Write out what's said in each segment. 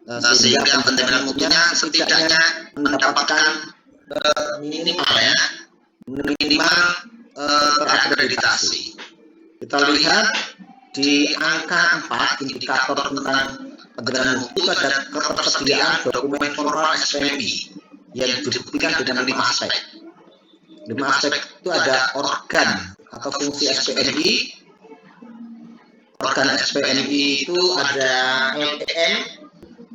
sehingga penerimaan mutunya setidaknya mendapatkan minimal terakreditasi. Kita lihat di angka 4 indikator tentang penerimaan mutu ada ketersediaan dokumen formal SPMI yang dibuktikan dengan 5 aspek. 5 aspek itu ada organ atau fungsi SPMI. Organ SPMI itu ada LPM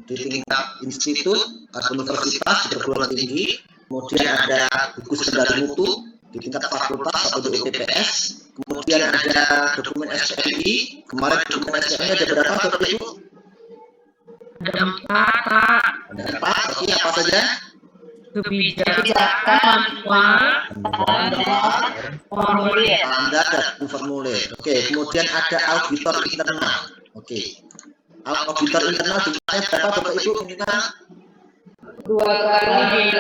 di tingkat institut atau universitas di perguruan tinggi, kemudian ada buku standar mutu di tingkat fakultas atau di UPPS, kemudian ada dokumen SPMI. Kemarin dokumen SPMI ada berapa Bapak Ibu? Ada 4, Pak. Ada 4, oke, apa saja? Kebijakan formulir. Standar dan formulir. Oke, kemudian ada auditor internal. Oke. Auditor internal jumlahnya berapa Bapak Ibu minimal? 2 kali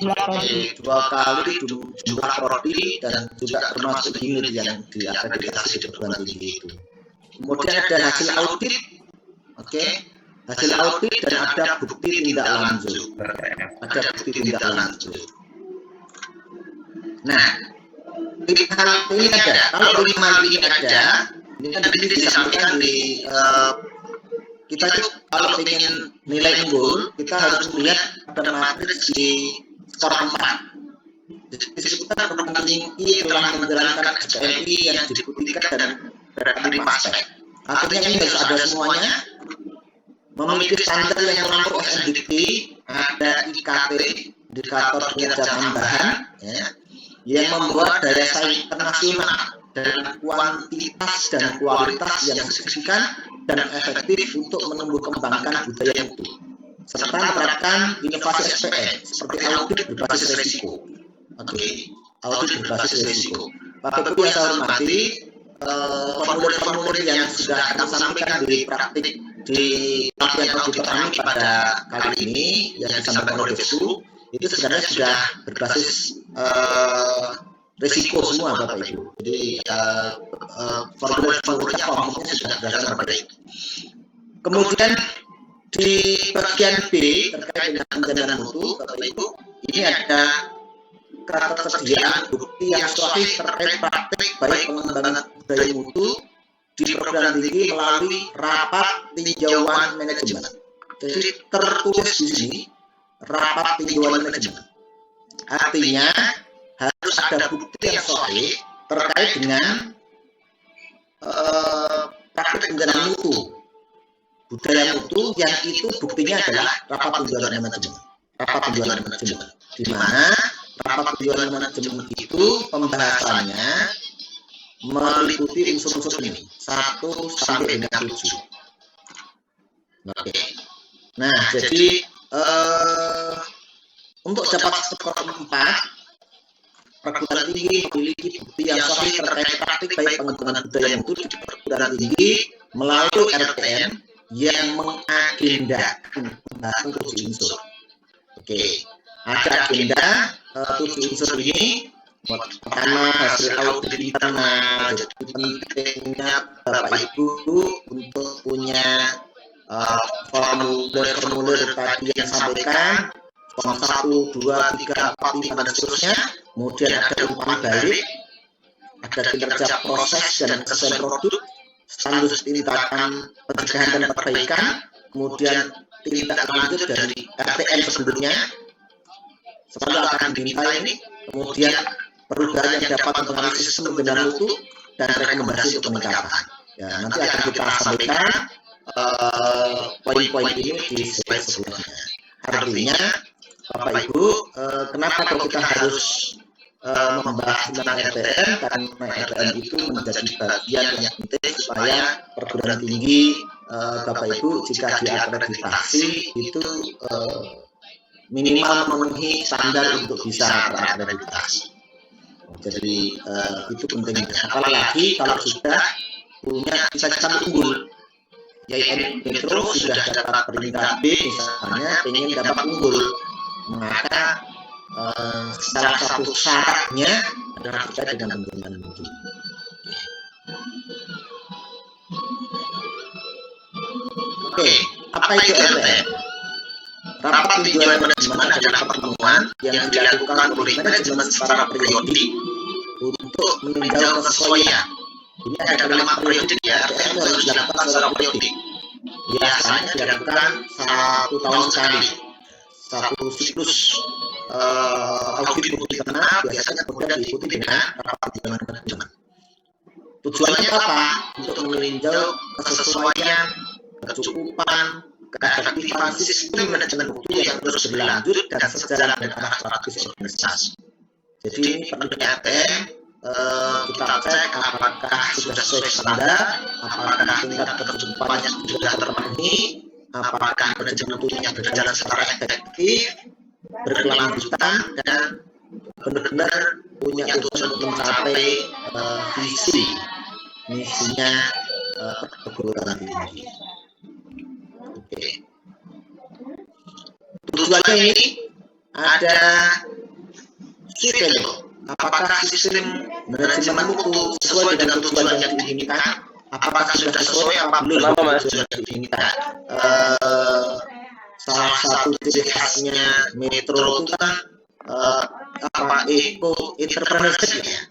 jumlah prodi. 2 kali jumlah prodi dan juga termasuk unit yang diakreditasi di perguruan tinggi itu. Kemudian ada hasil audit. Oke. Hasil audit dan ada bukti tindak lanjut. Ada bukti tindak lanjut. Nah, hal ini ada. Kalau 5 ini ada, ini kan di sini disampaikan di kita itu kalau ingin nilai unggul, kita harus melihat ada matriks di skor 4. Disebutkan perguruan tinggi telah menjalankan SPMI yang dibuktikan dan berada 5 aspek. Artinya ini harus ada semuanya. Memiliki standar yang melampaui SNDT, ada IKT, indikator kinerja tambahan, yang membuat daya saing internasional dengan kuantitas dan kualitas yang signifikan dan efektif untuk menumbuh kembangkan budaya mutu, serta menerapkan inovasi SPM seperti audit berbasis risiko. Oke, audit berbasis risiko. Bapak Ibu yang saya hormati, formulir-formulir yang sudah kami sampaikan di praktik di pelatihan auditor kami pada kali ini yang disampaikan oleh Devsu itu sebenarnya sudah berbasis risiko semua Bapak Ibu. Jadi formulir-formulirnya kelompoknya sudah berdasarkan pada itu. Kemudian di bagian B terkait dengan penjaminan mutu Bapak Ibu, ini ada ketersediaan bukti yang sahih terkait praktik baik pengembangan budaya mutu di perguruan tinggi melalui rapat tinjauan manajemen. Jadi tertulis di sini rapat tinjauan manajemen. Artinya harus ada bukti yang sahih terkait dengan praktik penjaminan mutu, budaya mutu yang itu buktinya adalah rapat tinjauan manajemen. Rapat tinjauan manajemen, di mana rapat tinjauan manajemen itu pembahasannya meliputi unsur-unsur ini 1 sampai dengan 7. Oke. Nah, jadi untuk dapat skor 4, perguruan tinggi memiliki bukti yang sahih terkait praktik baik pengembangan budaya mutu di perguruan tinggi melalui RPM yang mengagendakan pembahasan 7 unsur. Oke. Ada agenda 7 unsur ini. Pertama, hasil audit internal. Jadi pentingnya Bapak Ibu untuk punya formulir tadi yang disampaikan, form 1, 2, 3, 4, 5 dan seterusnya. Kemudian ada umpan balik, ada kinerja proses dan kesesuaian produk, status tindakan pencegahan dan perbaikan, kemudian tindak lanjut dari RPM sebelumnya selalu akan diminta ini, kemudian perubahan yang dapat mempengaruhi sistem penjaminan mutu dan rekomendasi untuk peningkatan. Ya, nanti akan kita sampaikan poin-poin ini di slide sebelumnya. Artinya, Bapak Ibu, kenapa kalau kita harus membahas tentang RPM? Karena RPM itu menjadi bagian yang penting supaya perguruan tinggi Bapak Ibu jika diakreditasi itu minimal memenuhi standar untuk bisa terakreditasi. Jadi itu penting. Apalagi kalau sudah punya cita-cita unggul, yaitu Metro sudah dapat peringkat B misalnya, ingin dapat unggul, maka salah satu syaratnya adalah terkait dengan penerimaan mutu. Oke, Apa itu RTM? Rapat tinjauan manajemen adalah pertemuan yang dilakukan oleh manajemen secara periodik untuk meninjau kesesuaian. Ini ada kalimat periodik ya, RTM harus dilakukan secara periodik. Biasanya dilakukan 1 tahun sekali. Satu siklus audit mutu internal biasanya kemudian diikuti dengan rapat tinjauan manajemen. Tujuannya apa? Untuk meninjau kesesuaian, kecukupan, keefektifan sistem manajemen mutu yang terus berlanjut dan sejalan dengan arah strategis organisasi. Jadi ini perlunya RTM, kita cek apakah sudah sesuai standar, apakah tingkat kecukupannya sudah terpenuhi, apakah manajemen mutunya berjalan secara efektif, berkelanjutan, dan benar-benar punya tujuan untuk mencapai visi misinya perguruan tinggi. Oke. Tujuannya ini ada level. Apakah sistem manajemen mutu sesuai dengan tujuan yang diinginkan? Apakah sudah sesuai apa belum dengan tujuan yang diinginkan? Salah satu ciri khasnya Metro itu kan eco entrepreneurship ya.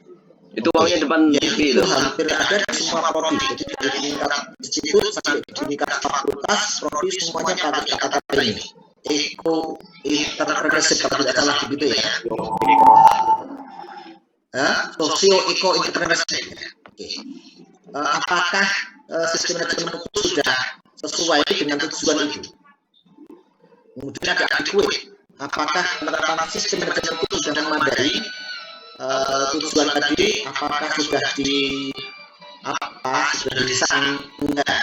Itu uangnya depan TV itu hampir ada di semua prodi. Jadi dari tingkat institut sampai di tingkat fakultas, prodi semuanya pakai kata-kata ini. Eco entrepreneurship kalau tidak salah begitu ya. Socio eco entrepreneurship. Oke. Apakah sistem manajemen itu sudah sesuai dengan tujuan itu? Kemudian ada adequate. Apakah penerapan sistem manajemen itu sudah memadai tujuan tadi? Apakah sudah disangga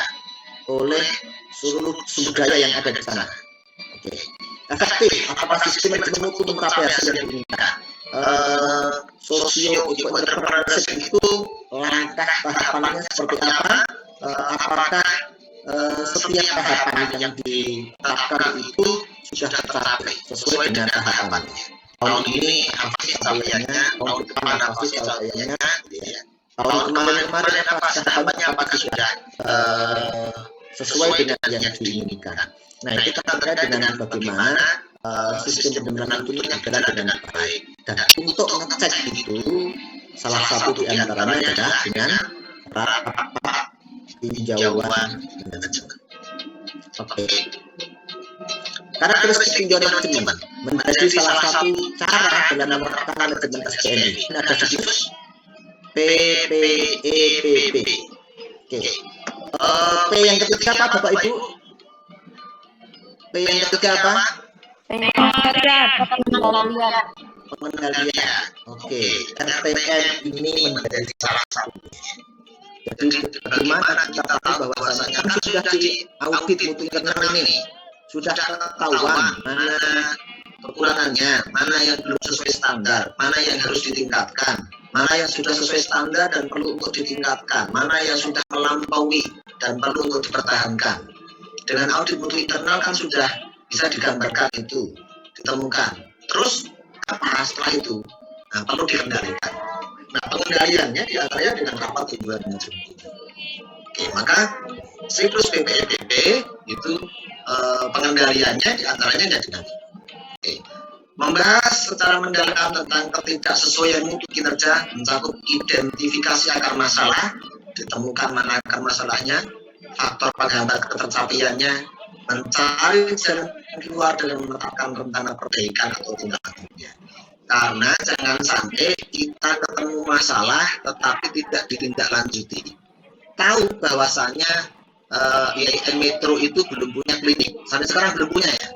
oleh seluruh sumber daya yang ada di sana? Oke. Efektif. Apakah sistem manajemen itu mencapai hasil yang diinginkan? Socio entrepreneurship itu langkah tahapannya seperti apa? Apakah setiap tahapan yang ditetapkan itu sudah tercapai sesuai dengan tahapannya? Tahun ini apa sih capaiannya? Tahun depan apa sih capaiannya? Ya. Tahun kemarin apa tahapannya? Apakah sudah sesuai dengan yang diinginkan? Nah, itu terkait dengan bagaimana sistem pembenahan itu berjalan dengan baik. Dan untuk mengecek itu, salah satu di antaranya adalah dengan rapat tinjauan manajemen. Oke. Karakteristik tinjauan manajemen menjadi salah satu cara dalam menerapkan manajemen SPMI. Ini ada situs PPEPP. Oke. P yang ketiga apa Bapak Ibu? P yang ketiga apa? Pengendalian. Oke. RTM ini menjadi salah satu. Jadi bagaimana kita tahu bahwasanya kan sudah di audit mutu internal ini sudah ketahuan mana kekurangannya, mana yang belum sesuai standar, mana yang harus ditingkatkan, mana yang sudah sesuai standar dan perlu untuk ditingkatkan, mana yang sudah melampaui dan perlu untuk dipertahankan. Dengan audit mutu internal kan sudah bisa digambarkan itu, ditemukan. Terus apa setelah itu? Nah, perlu dikendalikan. Nah, pengendaliannya diantaranya dengan rapat tinjauan manajemen. Oke, maka siklus PPEPP itu pengendaliannya diantaranya ada dengan oke. Membahas secara mendalam tentang ketidaksesuaian mutu kinerja, mencakup identifikasi akar masalah, ditemukan mana akar masalahnya, faktor penghambat ketercapaiannya, mencari jalan keluar dalam menetapkan rencana perbaikan atau tindak lanjutnya. Karena jangan sampai kita ketemu masalah tetapi tidak ditindaklanjuti. Tahu bahwasanya IAIN Metro itu belum punya klinik. Sampai sekarang belum punya ya?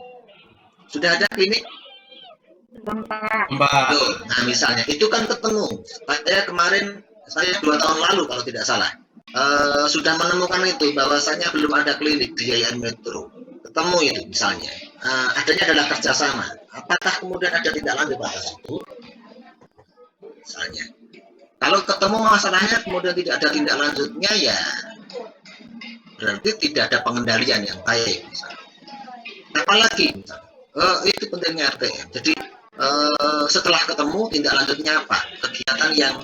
Sudah ada klinik? Nah misalnya, itu kan ketemu. Saya 2 tahun lalu kalau tidak salah. Sudah menemukan itu bahwasanya belum ada klinik di IAIN Metro. Ketemu itu misalnya. Adanya adalah kerjasama. Apakah kemudian ada tindak lanjut atas itu? Misalnya, kalau ketemu masalahnya kemudian tidak ada tindak lanjutnya ya berarti tidak ada pengendalian yang baik. Misalnya. Apalagi, itu pentingnya RTM. Jadi setelah ketemu tindak lanjutnya apa? Kegiatan yang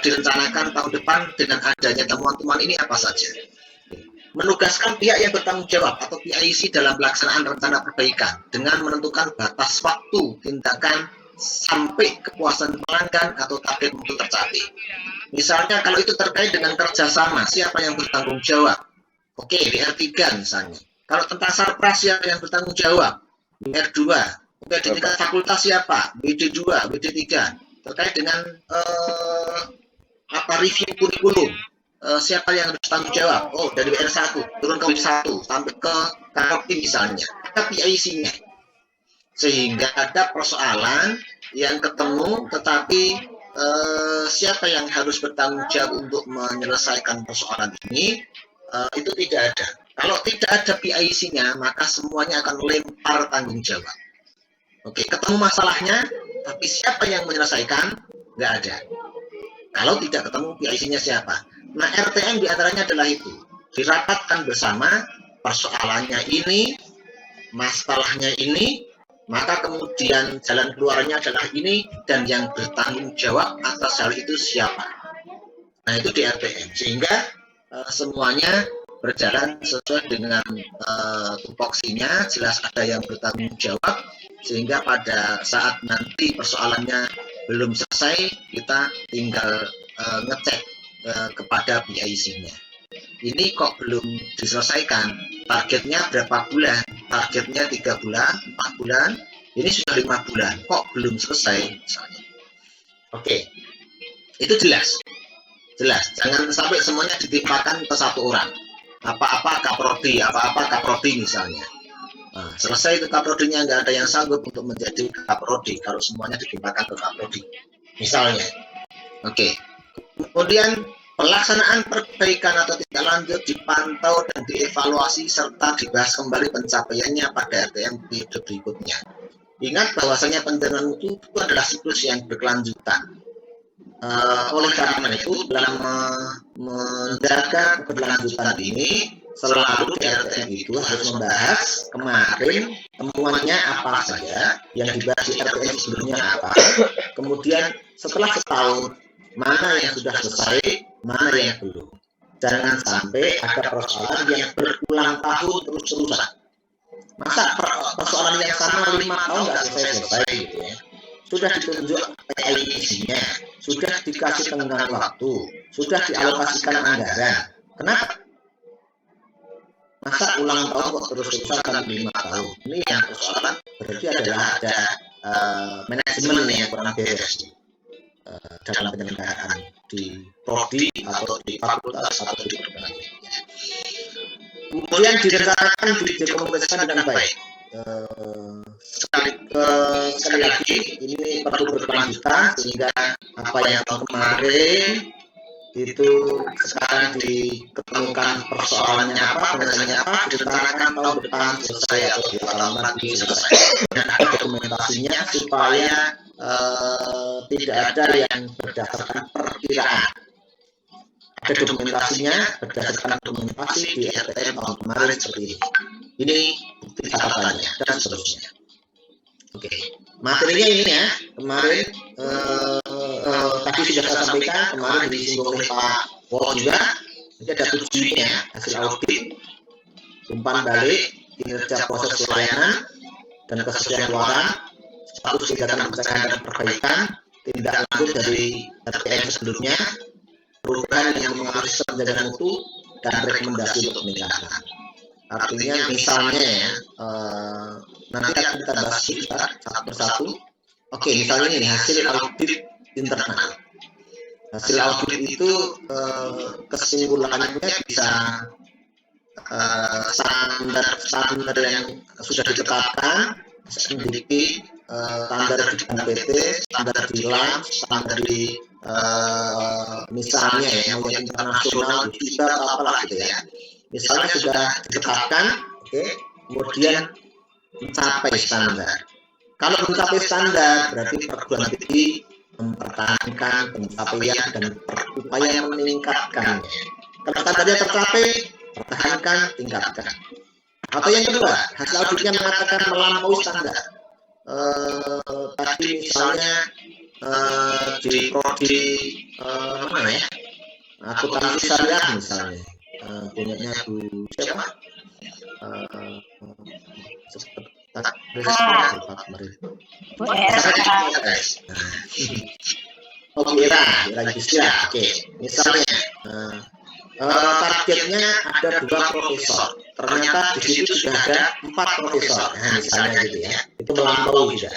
direncanakan tahun depan dengan adanya temuan-temuan ini apa saja? menugaskan pihak yang bertanggung jawab atau PIC dalam pelaksanaan rencana perbaikan dengan menentukan batas waktu tindakan sampai kepuasan pelanggan atau target mutu tercapai. Misalnya kalau itu terkait dengan kerjasama, siapa yang bertanggung jawab? Oke, WR3 misalnya. Kalau tentang sarpras, siapa yang bertanggung jawab? WR2. Oke, di tingkat fakultas siapa? WD2, WD3. Terkait dengan review kurikulum, siapa yang harus bertanggung jawab? Oh, dari WR1 turun ke W1 sampai ke KRP misalnya. Ada PIC-nya. Sehingga ada persoalan yang ketemu, tetapi siapa yang harus bertanggung jawab untuk menyelesaikan persoalan ini, itu tidak ada. Kalau tidak ada PIC-nya, maka semuanya akan lempar tanggung jawab. Oke, ketemu masalahnya, tapi siapa yang menyelesaikan? Nggak ada. Kalau tidak ketemu PIC-nya siapa? Nah, RTM diantaranya adalah itu. Dirapatkan bersama, persoalannya ini, masalahnya ini, maka kemudian jalan keluarnya adalah ini, dan yang bertanggung jawab atas hal itu siapa. Nah, itu di RTM. Sehingga semuanya berjalan sesuai dengan tupoksinya, jelas ada yang bertanggung jawab, sehingga pada saat nanti persoalannya belum selesai, kita tinggal ngecek kepada PIC-nya. Ini kok belum diselesaikan, targetnya berapa bulan, targetnya 3 bulan, 4 bulan, ini sudah 5 bulan, kok belum selesai misalnya. Oke, itu jelas, jangan sampai semuanya ditimpakan ke satu orang, apa-apa kaprodi misalnya. Nah, selesai itu kaprodinya, nggak ada yang sanggup untuk menjadi kaprodi kalau semuanya ditimpakan ke kaprodi misalnya. Oke, kemudian pelaksanaan perbaikan atau tindak lanjut dipantau dan dievaluasi serta dibahas kembali pencapaiannya pada RTM periode berikutnya. Ingat bahwasanya penjaminan mutu itu adalah siklus yang berkelanjutan. Oleh karena itu, dalam menjaga keberlanjutan ini, selalu di RTM itu harus membahas kemarin temuannya apa saja, yang dibahas di RTM sebelumnya apa, kemudian setelah setahun mana yang sudah selesai, mana yang belum. Jangan sampai ada persoalan yang berulang tahun terus-terusan. Masa persoalan yang sama 5 tahun nggak selesai-selesai gitu ya. Sudah ditunjuk PIC-nya, sudah dikasih tenggang waktu, sudah dialokasikan anggaran. Kenapa? Masa ulang tahun kok terus-terusan sampai 5 tahun? Ini yang persoalan berarti adalah ada manajemen yang kurang beres dalam penyelenggaraan di prodi atau di fakultas atau di perguruan. Kemudian direncanakan dikomunikasikan dengan baik. Sekali lagi ini perlu berkelanjutan sehingga apa yang tahun kemarin itu sekarang diketemukan persoalannya apa, penyelesaiannya apa, direncanakan tahun depan selesai atau di tahun lagi selesai. Dan ada dokumentasinya supaya tidak ada yang berdasarkan perkiraan. Ada dokumentasinya berdasarkan dokumentasi di RTM tahun kemarin seperti ini. Ini bukti catatannya dan seterusnya. Oke, materinya ini ya, kemarin tadi sudah saya sampaikan, kemarin disinggung oleh Pak Wo juga. Jadi ada 7-nya hasil audit, umpan balik, kinerja proses pelayanan dan kesesuaian keluaran, status tindakan pencegahan dan perbaikan, tindak lanjut dari RTM sebelumnya, perubahan yang mengalami sistem penjagaan mutu, dan rekomendasi untuk peningkatan. Artinya misalnya ya, nanti akan kita bahas satu persatu. Oke, misalnya ini hasil audit internal. Hasil audit itu kesimpulannya bisa standar yang sudah ditetapkan, SNDP, standar di PT, standar di LAM, standar di misalnya ya, mau yang internasional juga apalah gitu ya. Misalnya sudah ditetapkan, oke, kemudian mencapai standar. Kalau mencapai standar berarti perguruan tinggi mempertahankan pencapaian dan berupaya meningkatkannya. Kalau standarnya tercapai, pertahankan, tingkatkan. Atau yang kedua, hasil auditnya mengatakan melampaui standar. Tadi misalnya di prodi mana ya, akuntansi syariah misalnya, punyanya Bu siapa? Bu Era. Oh, Bu Ira Yudhistira. Oke, misalnya targetnya ada 2 profesor, ternyata di situ sudah ada 4 profesor, nah misalnya gitu ya, itu melampaui sudah.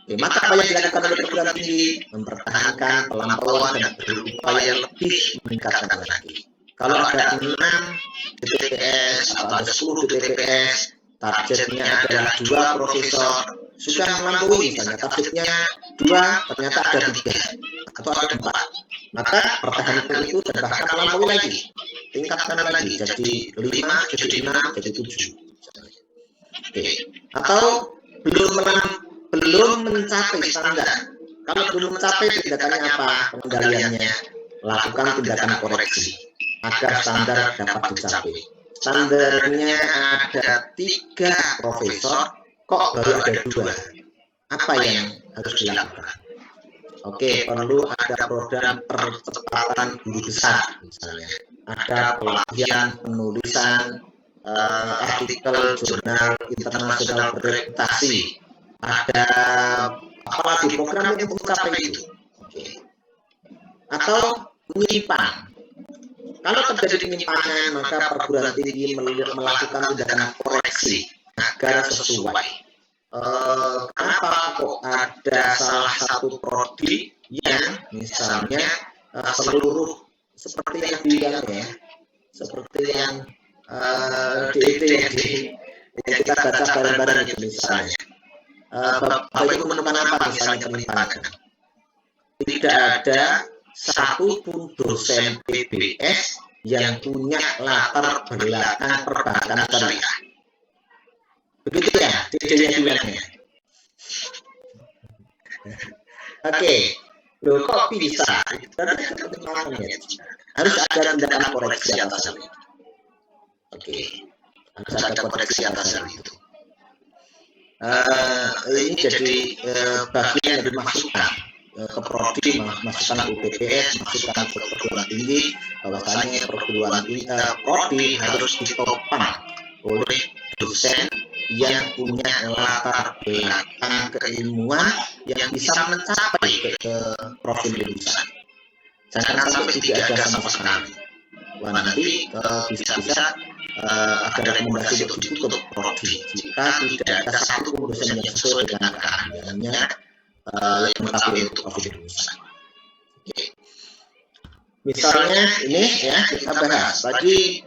Oke, maka apa yang dilakukan oleh perguruan tinggi? Mempertahankan pelampauan dan berupaya lebih meningkatkan lagi. Kalau ada 6 DTPS atau ada 10 DTPS, targetnya adalah 2 profesor, sudah melampaui misalnya targetnya 2, ternyata ada 3 atau ada 4, maka pertahankan itu dan bahkan melampaui lagi, tingkatkan lagi jadi 5, jadi 6, jadi 7. Oke. Atau belum mencapai standar. Kalau belum mencapai, tindakannya apa? Pengendaliannya, lakukan tindakan koreksi agar standar dapat dicapai. Standarnya ada 3 profesor, kok baru ada 2. Apa yang harus dilakukan? Oke, perlu ada program percepatan guru besar misalnya. Ada pelatihan penulisan artikel jurnal internasional berreputasi. Ada apalagi program yang mencapai itu. Oke. Atau menyimpan. Kalau terjadi penyimpangan, maka perguruan tinggi melakukan tindakan koreksi agar sesuai. Kenapa kok ada salah satu prodi yang misalnya seluruh seperti yang bilang ya, seperti yang DET yang kita baca bareng-bareng itu misalnya. Bapak Ibu menemukan apa misalnya penyimpangan? Tidak ada satupun dosen PBS yang punya latar belakang perbankan syariah. Begitu ya, DJ-nya bilangnya. Oke, loh kok bisa? Harus ada tindakan koreksi atas hal itu. Oke, harus ada koreksi atas hal itu. Ini jadi bagian dari masukan ke prodi, masukan UPPS, masukan ke perguruan tinggi, bahwasanya perguruan tinggi prodi harus ditopang oleh dosen yang punya latar belakang keilmuan yang bisa mencapai ke profil lulusan. Jangan sampai tidak ada sama sekali. Wah, nanti bisa-bisa ada rekomendasi untuk ditutup prodi jika tidak ada satu dosen yang sesuai dengan keahliannya yang mencapai untuk profil lulusan. Oke. Misalnya ini ya kita bahas tadi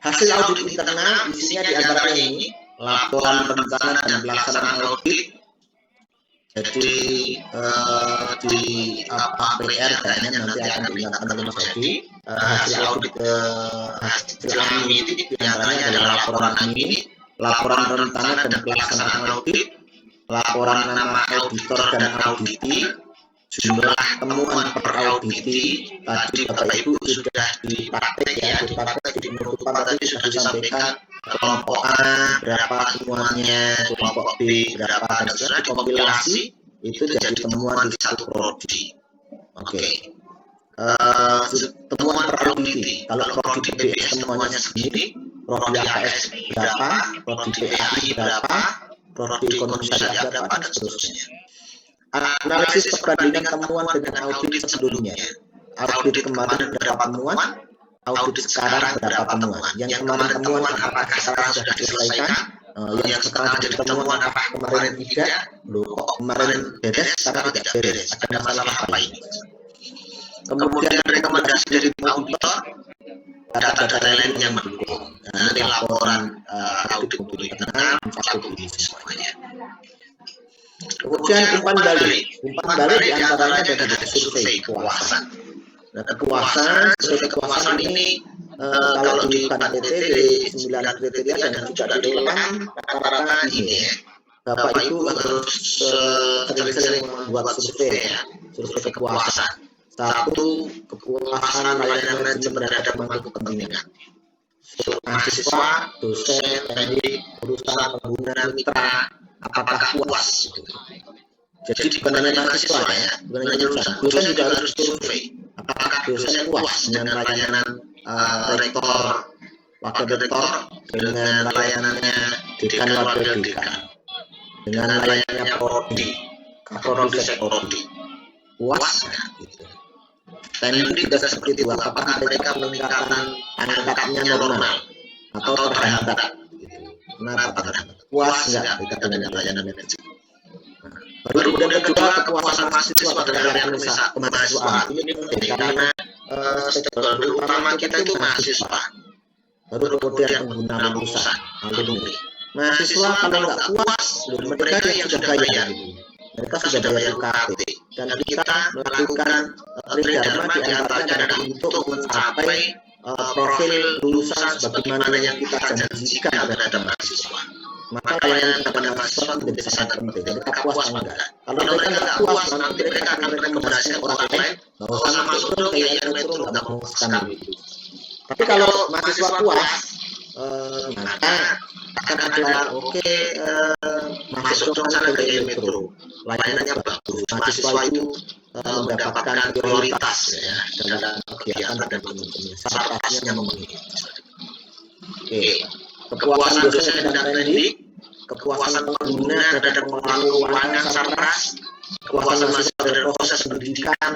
hasil audit internal isinya diantaranya ini laporan rencana dan pelaksanaan audit. Jadi di APR kayaknya nanti akan diingatkan oleh Mas Edi, hasil audit hasil AMI itu diantaranya adalah laporan AMI, laporan rencana dan pelaksanaan audit, laporan nama auditor dan auditi, jumlah temuan per auditi. Tadi Bapak Ibu sudah dipraktek ya, dipraktek di penutupan tadi sudah disampaikan kelompok A berapa temuannya, kelompok B berapa, dan sudah dikompilasi itu jadi temuan di satu prodi. Oke. Temuan per auditi, kalau prodi PBS temuannya segini, prodi AKS berapa, prodi PAI berapa, prodi ekonomi syariah berapa, dan seterusnya. Analisis perbandingan temuan dengan audit sebelumnya. Audit kemarin berapa temuan, audit sekarang berapa temuan. Yang kemarin temuan apakah sekarang sudah diselesaikan, yang sekarang jadi temuan apakah kemarin tidak, loh kok kemarin beres sekarang tidak beres, ada masalah apa ini. Kemudian rekomendasi dari auditor, data-data lain yang mendukung. Nah, ini laporan audit internal mencakup ini semuanya. Kemudian umpan balik diantaranya adalah survei kepuasan. Nah, kepuasan ini kalau di KTT di 9 kriteria dan juga di dalam rata-rata ini ya, Bapak Ibu harus sering-sering membuat survei ya, survei kepuasan. 1, kepuasan layanan manajemen terhadap pemangku kepentingan. Mahasiswa, dosen, teknik, perusahaan, pengguna, mitra, apakah puas? Jadi bukan hanya mahasiswa ya, bukan hanya lulusan, dosen juga harus survei. apakah dosen puas dengan layanan rektor, wakil rektor, dengan layanannya dekan wakil dekan, dengan layanannya prodi, kaprodi, sekprodi, puas nggak gitu. Teknik juga seperti itu, apakah mereka peningkatan angkatnya normal atau terhambat gitu. Kenapa terhambat? Puas nggak mereka dengan layanan manajemen? Baru kemudian kedua, kepuasan mahasiswa terhadap kemahasiswaan. Ini penting karena stakeholder utama kita itu mahasiswa. Baru kemudian pengguna lulusan, alumni. Mahasiswa kalau nggak puas, mereka yang sudah bayar, mereka sudah bayar UKT, dan kita melakukan tridharma di antaranya adalah untuk mencapai profil lulusan sebagaimana yang kita janjikan terhadap mahasiswa. Maka layanan kepada mahasiswa menjadi sangat penting. Mereka puas atau enggak? Kalau mereka nggak puas, nanti mereka akan merekomendasikan orang lain bahwa sama masuk dong ke IAIN Metro, nggak mau sekali. Tapi kalau mahasiswa puas, maka akan ada masuk dong sana ke IAIN Metro. Layanannya bagus, mahasiswa itu mendapatkan prioritas ya dalam kegiatan dan teman-teman. Syaratnya memenuhi. Oke. Kepuasan dosen dan teknik, kepuasan pengguna terhadap pengelolaan keuangan SARPRAS, kepuasan mahasiswa terhadap proses pendidikan,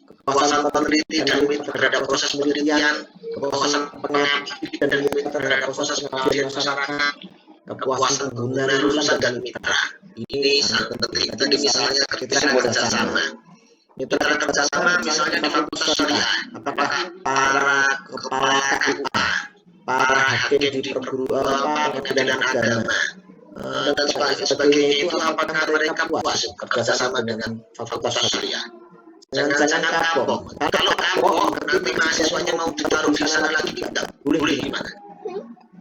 kepuasan peneliti dan mitra terhadap proses penelitian, kepuasan pengabdi dan mitra terhadap proses pengabdian masyarakat, kepuasan pengguna lulusan dan mitra. Ini sangat penting. Tadi misalnya kita kerjasama. Mitra kerjasama misalnya di Fakultas Syariah, apakah para kepala KUA, para hakim di pengadilan agama dan sebagainya itu apakah mereka puas kerjasama dengan Fakultas Syariah? Jangan-jangan kapok. Kalau kapok nanti mahasiswanya mau ditaruh di sana lagi tidak boleh gimana?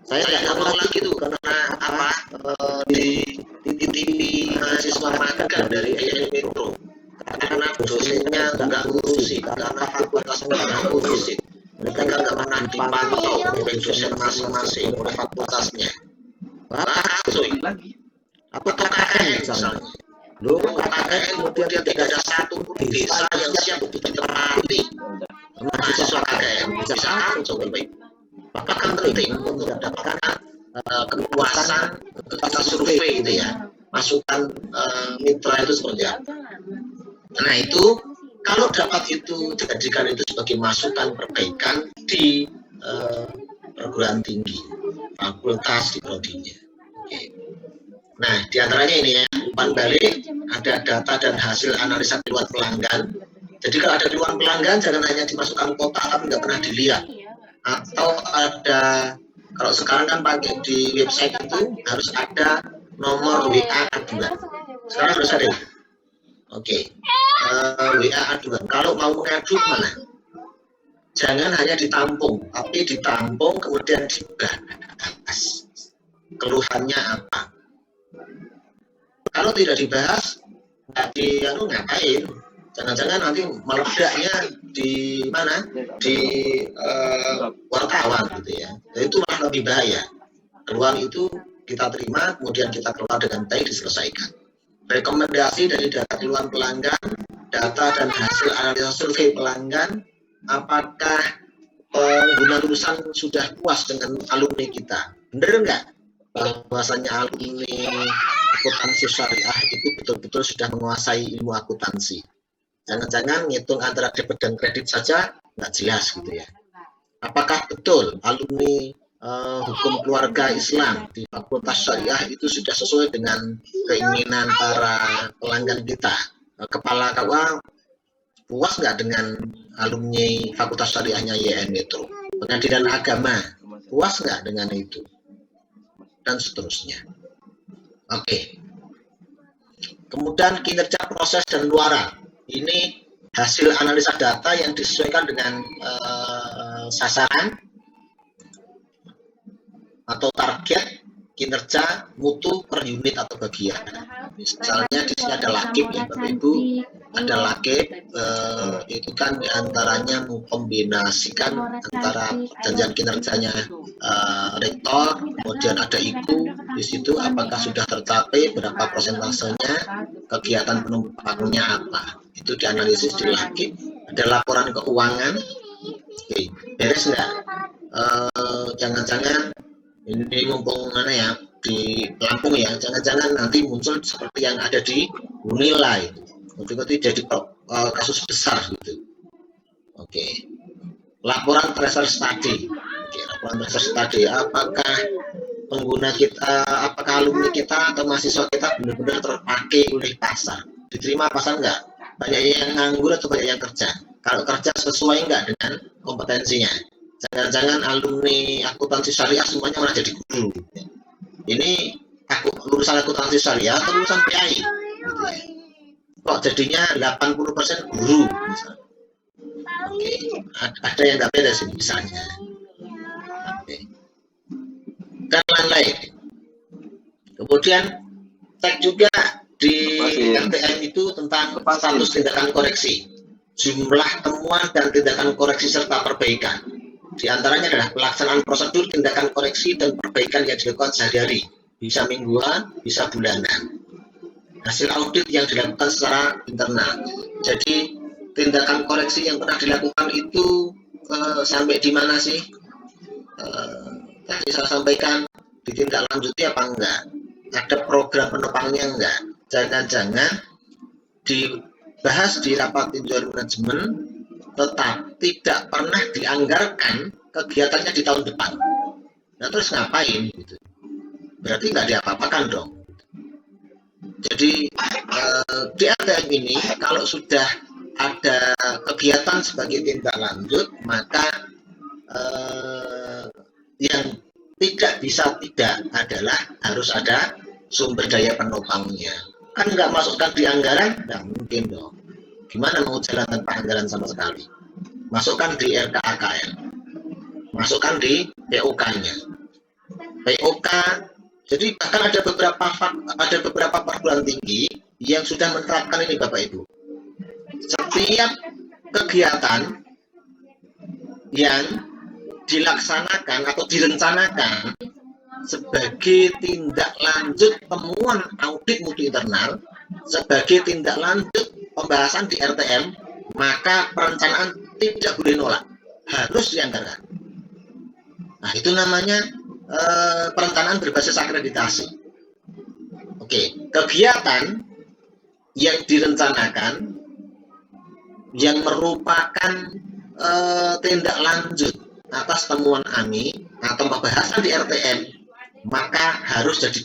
Saya nggak mau lagi itu karena apa? Di TV mahasiswa magang dari IAIN Metro karena dosennya nggak ngurusi, karena fakultasnya nggak ngurusi. Mereka nggak pernah dipantau oleh dosen masing-masing oleh fakultasnya. Cuy. Atau KKN misalnya. Loh, KKN kemudian tidak ada satu desa yang siap untuk ditempati mahasiswa KKN. Bisa coba baik. Maka kan penting untuk mendapatkan kepuasan kita survei itu ya. Masukan mitra itu seperti apa. Nah itu kalau dapat itu dijadikan itu sebagai masukan perbaikan di perguruan tinggi, fakultas di prodinya. Oke. Nah, diantaranya ini ya, umpan balik, ada data dan hasil analisa keluhan pelanggan. Jadi kalau ada keluhan pelanggan jangan hanya dimasukkan kotak tapi nggak pernah dilihat. Atau ada, kalau sekarang kan pakai di website itu harus ada nomor WA aduan. Sekarang harus ada. Oke. WA aduan. Kalau mau mengadu mana? Jangan hanya ditampung, tapi ditampung kemudian dibahas. Keluhannya apa? Kalau tidak dibahas, ngapain? Jangan-jangan nanti meledaknya di mana? Di wartawan gitu ya. Jadi itu malah lebih bahaya. Keluhan itu kita terima, kemudian kita kelola dengan baik diselesaikan. Rekomendasi dari data keluhan pelanggan, data dan hasil analisa survei pelanggan, apakah pengguna lulusan sudah puas dengan alumni kita? Benar enggak? Bahwasanya alumni akuntansi syariah itu betul-betul sudah menguasai ilmu akuntansi. Jangan-jangan ngitung antara debit dan kredit saja nggak jelas gitu ya. Apakah betul alumni hukum keluarga Islam di Fakultas Syariah itu sudah sesuai dengan keinginan para pelanggan kita? Kepala KUA puas nggak dengan alumni Fakultas Syariahnya IAIN Metro? Pengadilan Agama puas nggak dengan itu? Dan seterusnya. Oke. Kemudian kinerja proses dan luaran. Ini hasil analisa data yang disesuaikan dengan sasaran atau target kinerja mutu per unit atau bagian. Misalnya di sini ada lakib ya Bapak Ibu, ada lakib itu kan diantaranya mengkombinasikan antara perjanjian kinerjanya rektor, kemudian ada IKU di situ apakah sudah tercapai, berapa persentasenya, kegiatan penumpangnya apa, itu dianalisis di lakib. ada laporan keuangan. Oke, beres nggak? Jangan-jangan ini mumpung mana ya di Lampung ya, jangan-jangan nanti muncul seperti yang ada di Unila itu, nanti jadi kasus besar gitu. Oke, laporan tracer study. Oke, laporan tracer study, apakah pengguna kita, apakah alumni kita atau mahasiswa kita benar-benar terpakai oleh pasar, diterima pasar enggak, banyak yang nganggur atau banyak yang kerja, kalau kerja sesuai enggak dengan kompetensinya. Jangan-jangan alumni akuntansi syariah semuanya malah jadi guru. Ini lulusan akuntansi syariah atau lulusan PAI gitu ya. Kok jadinya 80% guru misalnya. Oke, ada yang nggak beres ini misalnya. Oke. Dan lain-lain. Kemudian cek juga di RTM itu tentang status tindakan koreksi, jumlah temuan dan tindakan koreksi serta perbaikan. Di antaranya adalah pelaksanaan prosedur tindakan koreksi dan perbaikan yang dilakukan sehari-hari, bisa mingguan, bisa bulanan. Hasil audit yang dilakukan secara internal. Jadi tindakan koreksi yang pernah dilakukan itu sampai di mana sih? Tadi saya sampaikan ditindaklanjuti apa enggak? Ada program penopangnya enggak? Jangan-jangan dibahas di rapat tinjauan manajemen, tetap tidak pernah dianggarkan kegiatannya di tahun depan. Nah terus ngapain gitu? Berarti nggak diapa-apakan dong. Jadi di RTM ini kalau sudah ada kegiatan sebagai tindak lanjut, maka yang tidak bisa tidak adalah harus ada sumber daya penopangnya. Kan nggak masukkan di anggaran, nggak mungkin dong. Gimana mau jalan tanpa anggaran sama sekali? Masukkan di RKAKL, masukkan di POK-nya. POK, jadi bahkan ada beberapa perguruan tinggi yang sudah menerapkan ini Bapak Ibu. Setiap kegiatan yang dilaksanakan atau direncanakan sebagai tindak lanjut temuan audit mutu internal, sebagai tindak lanjut pembahasan di RTM, maka perencanaan tidak boleh nolak, harus dianggarkan. Nah itu namanya perencanaan berbasis akreditasi. Oke, kegiatan yang direncanakan yang merupakan tindak lanjut atas temuan AMI atau pembahasan di RTM, maka harus jadi